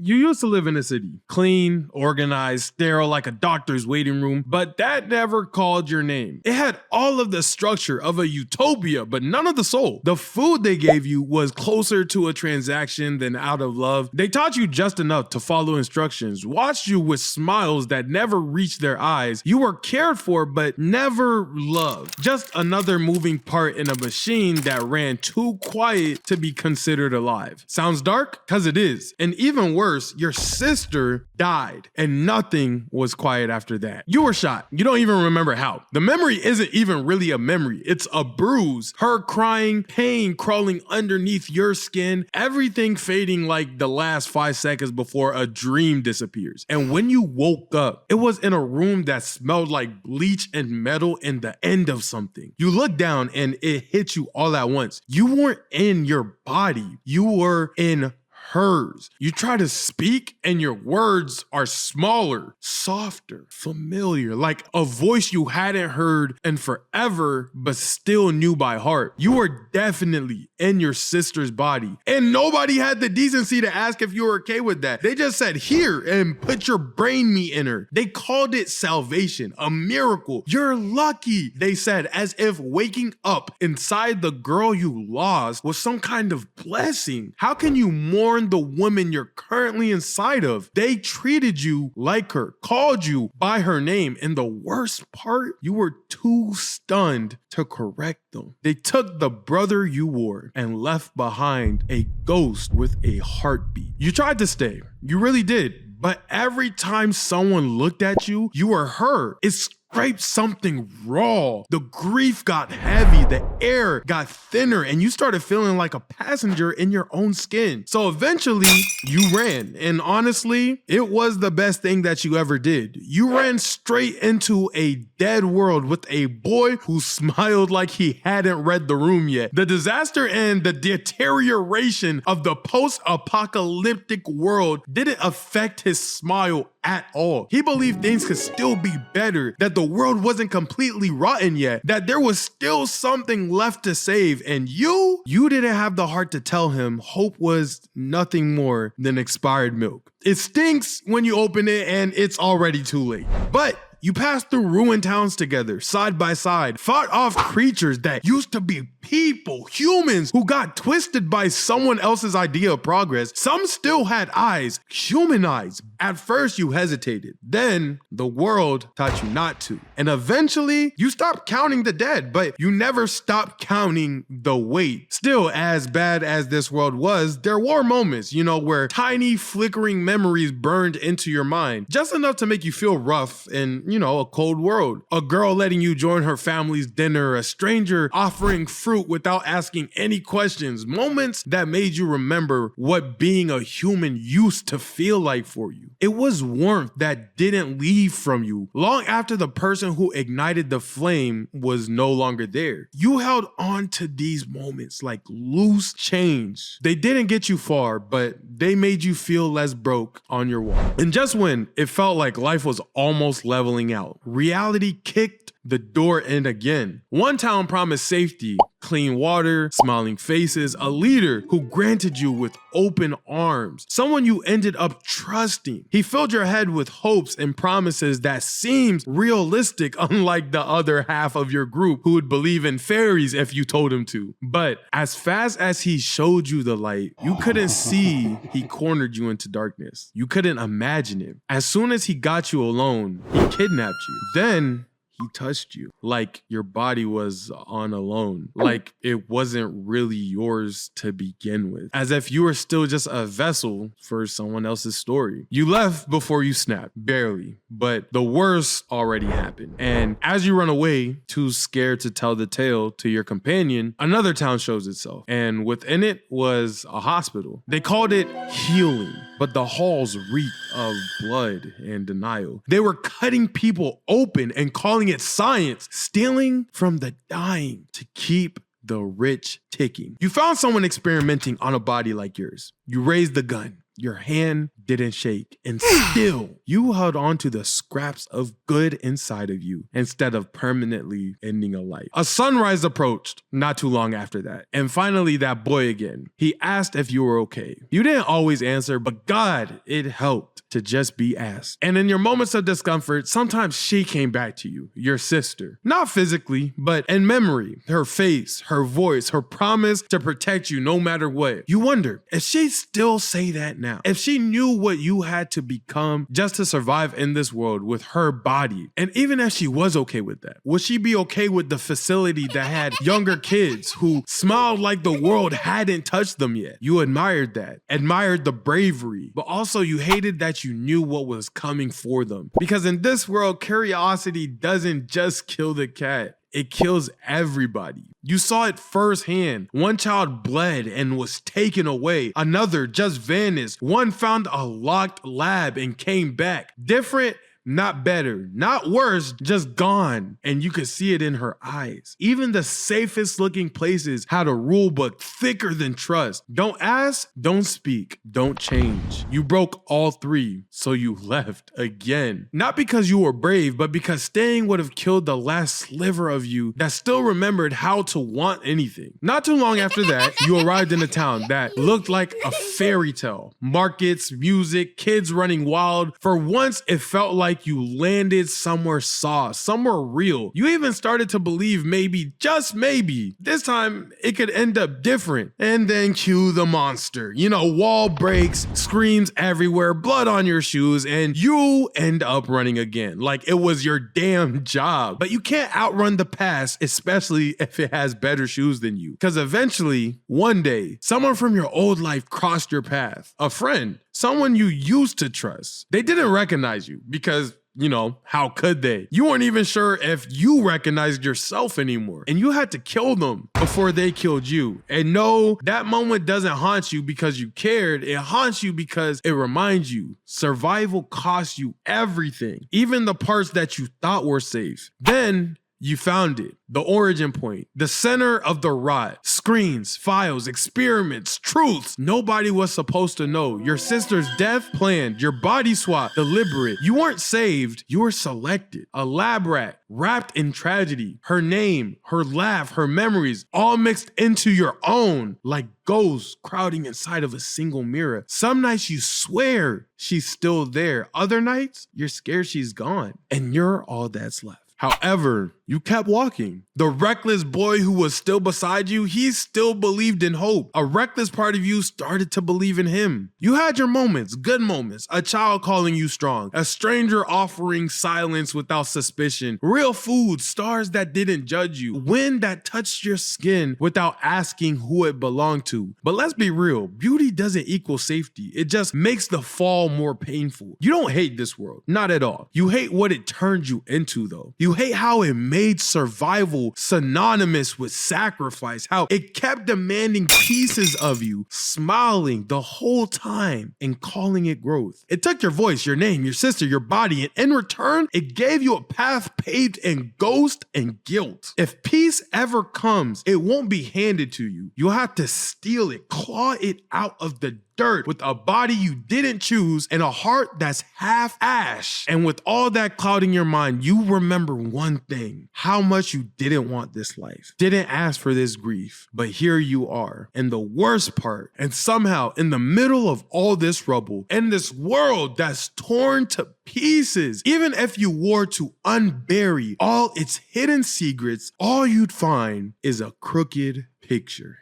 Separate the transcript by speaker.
Speaker 1: You used to live in a city, clean, organized, sterile like a doctor's waiting room, but that never called your name. It had all of the structure of a utopia, but none of the soul. The food they gave you was closer to a transaction than out of love. They taught you just enough to follow instructions, watched you with smiles that never reached their eyes. You were cared for, but never loved. Just another moving part in a machine that ran too quiet to be considered alive. Sounds dark? Cause it is. And even worse, your sister died and nothing was quiet after that. You were shot. You don't even remember how. The memory isn't even really a memory. It's a bruise. Her crying, pain crawling underneath your skin, everything fading like the last 5 seconds before a dream disappears. And when you woke up, it was in a room that smelled like bleach and metal and the end of something. You looked down and it hit you all at once. You weren't in your body. You were in hers. You try to speak and your words are smaller, softer, familiar, like a voice you hadn't heard in forever, but still knew by heart. You were definitely in your sister's body. And nobody had the decency to ask if you were okay with that. They just said, here, and put your brain meat in her. They called it salvation, a miracle. You're lucky, they said, as if waking up inside the girl you lost was some kind of blessing. How can you mourn the woman you're currently inside of? They treated you like her, called you by her name, and the worst part, you were too stunned to correct them. They took the brother you wore and left behind a ghost with a heartbeat. You tried to stay, you really did, but every time someone looked at you, you were her. It's scraped something raw. The grief got heavy, the air got thinner, and you started feeling like a passenger in your own skin. So eventually, you ran. And honestly, it was the best thing that you ever did. You ran straight into a dead world with a boy who smiled like he hadn't read the room yet. The disaster and the deterioration of the post-apocalyptic world didn't affect his smile at all. He believed things could still be better, that the world wasn't completely rotten yet, that there was still something left to save, and you didn't have the heart to tell him hope was nothing more than expired milk. It stinks when you open it and it's already too late. But you passed through ruined towns together, side by side, fought off creatures that used to be people, humans who got twisted by someone else's idea of progress. Some still had eyes, human eyes. At first you hesitated, then the world taught you not to. And eventually you stopped counting the dead, but you never stopped counting the weight. Still, as bad as this world was, there were moments, where tiny flickering memories burned into your mind, just enough to make you feel rough and, a cold world. A girl letting you join her family's dinner, a stranger offering fruit without asking any questions, moments that made you remember what being a human used to feel like for you. It was warmth that didn't leave from you long after the person who ignited the flame was no longer there. You held on to these moments like loose change. They didn't get you far, but they made you feel less broke on your walk. And just when it felt like life was almost leveling out, reality kicked the door in again. One town promised safety, clean water, smiling faces, a leader who granted you with open arms, someone you ended up trusting. He filled your head with hopes and promises that seemed realistic, unlike the other half of your group who would believe in fairies if you told him to. But as fast as he showed you the light, you couldn't see he cornered you into darkness. You couldn't imagine it. As soon as he got you alone, he kidnapped you. Then he touched you like your body was on a loan, like it wasn't really yours to begin with, as if you were still just a vessel for someone else's story. You left before you snapped, barely, but the worst already happened. And as you run away, too scared to tell the tale to your companion, another town shows itself, and within it was a hospital. They called it healing, but the halls reeked of blood and denial. They were cutting people open and calling it science, stealing from the dying to keep the rich ticking. You found someone experimenting on a body like yours. You raised the gun, your hand didn't shake, and still you held on to the scraps of good inside of you instead of permanently ending a life. A sunrise approached not too long after that, and finally that boy again. He asked if you were okay. You didn't always answer, but God, it helped to just be asked. And in your moments of discomfort, sometimes she came back to you, your sister. Not physically, but in memory, her face, her voice, her promise to protect you no matter what. You wonder if she'd still say that now. If she knew what you had to become just to survive in this world with her body. And even if she was okay with that, would she be okay with the facility that had younger kids who smiled like the world hadn't touched them yet? You admired that, admired the bravery, but also you hated that you knew what was coming for them. Because in this world, curiosity doesn't just kill the cat. It kills everybody. You saw it firsthand. One child bled and was taken away. Another just vanished. One found a locked lab and came back. Different, not better, not worse, just gone. And you could see it in her eyes. Even the safest looking places had a rule book thicker than trust. Don't ask, don't speak, don't change. You broke all three, so you left again. Not because you were brave, but because staying would have killed the last sliver of you that still remembered how to want anything. Not too long after that, you arrived in a town that looked like a fairy tale. Markets, music, kids running wild. For once, it felt like you landed somewhere soft, somewhere real. You even started to believe maybe, just maybe, this time it could end up different. And then cue the monster. You know, wall breaks, screams everywhere, blood on your shoes, and you end up running again. Like it was your damn job. But you can't outrun the past, especially if it has better shoes than you. Because eventually, one day, someone from your old life crossed your path. A friend. Someone you used to trust. They didn't recognize you because, you know, how could they? You weren't even sure if you recognized yourself anymore. And you had to kill them before they killed you. And no, that moment doesn't haunt you because you cared. It haunts you because it reminds you survival costs you everything, even the parts that you thought were safe. Then you found it. The origin point, the center of the rot, screens, files, experiments, truths nobody was supposed to know. Your sister's death planned, your body swap deliberate. You weren't saved, you were selected. A lab rat wrapped in tragedy. Her name, her laugh, her memories all mixed into your own like ghosts crowding inside of a single mirror. Some nights you swear she's still there. Other nights you're scared she's gone and you're all that's left. However, you kept walking. The reckless boy who was still beside you, he still believed in hope. A reckless part of you started to believe in him. You had your moments, good moments, a child calling you strong, a stranger offering silence without suspicion, real food, stars that didn't judge you, wind that touched your skin without asking who it belonged to. But let's be real, beauty doesn't equal safety. It just makes the fall more painful. You don't hate this world, not at all. You hate what it turned you into though. You hate how it made survival synonymous with sacrifice, how it kept demanding pieces of you, smiling the whole time and calling it growth. It took your voice, your name, your sister, your body, and in return, it gave you a path paved in ghost and guilt. If peace ever comes, it won't be handed to you. You'll have to steal it, claw it out of the dirt with a body you didn't choose and a heart that's half ash. And with all that clouding your mind, you remember one thing, how much you didn't want this life, didn't ask for this grief, but here you are. And the worst part, and somehow in the middle of all this rubble, in this world that's torn to pieces, even if you were to unbury all its hidden secrets, all you'd find is a crooked picture.